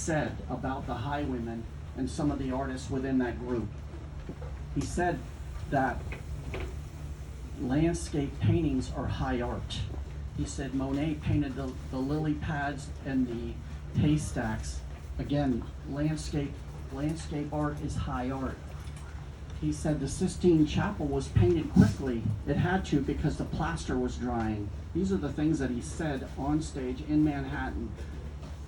said about the Highwaymen and some of the artists within that group. He said that landscape paintings are high art. He said Monet painted the lily pads and the haystacks. Again, landscape art is high art. He said the Sistine Chapel was painted quickly. It had to because the plaster was drying. These are the things that he said on stage in Manhattan.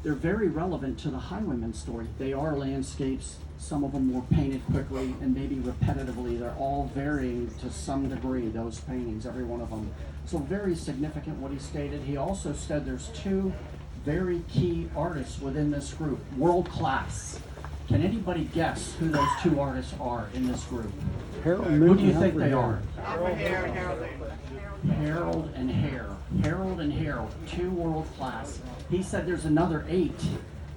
They're very relevant to the Highwaymen story. They are landscapes. Some of them were painted quickly and maybe repetitively. They're all varying to some degree, those paintings, every one of them. So very significant what he stated. He also said there's two very key artists within this group, world class. Can anybody guess who those two artists are in this group? Who do you think they are? Harold and Hare. Harold and Harold, two world class. He said there's another 8,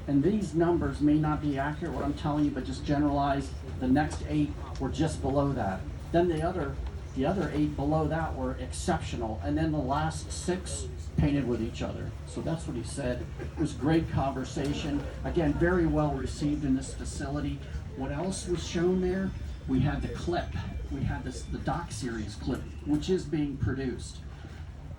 and these numbers may not be accurate what I'm telling you, but just generalize. The next 8 were just below that. Then the other 8 below that were exceptional, and then the last 6 painted with each other. So that's what he said. It was great conversation. Again, very well received in this facility. What else was shown there? We had the clip. We had the doc series clip, which is being produced.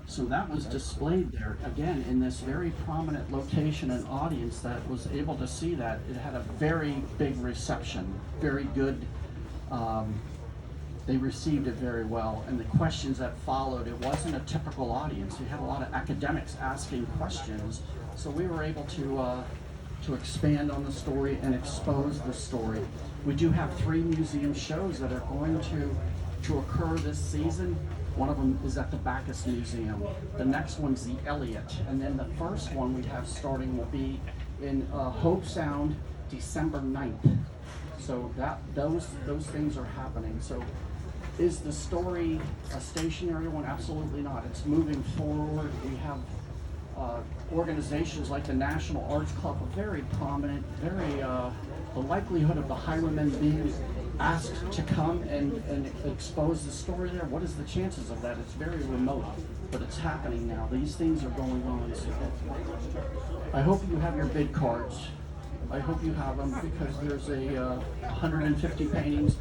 So that was displayed there, again, in this very prominent location and audience that was able to see that. It had a very big reception, very good. They received it very well, and the questions that followed, it wasn't a typical audience. We had a lot of academics asking questions, so we were able to expand on the story and expose the story. We do have 3 museum shows that are going to occur this season. One of them is at the Bacchus Museum. The next one's the Elliott, and then the first one we have starting will be in Hope Sound, December 9th. So those things are happening. So is the story a stationary one? Absolutely not. It's moving forward. We have organizations like the National Arts Club are very prominent, very the likelihood of the Highwaymen being asked to come and expose the story there, what is the chances of that? It's very remote, but it's happening now. These things are going on. So I hope you have your bid cards. I hope you have them because there's 150 paintings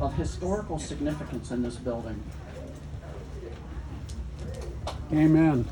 of historical significance in this building. Amen.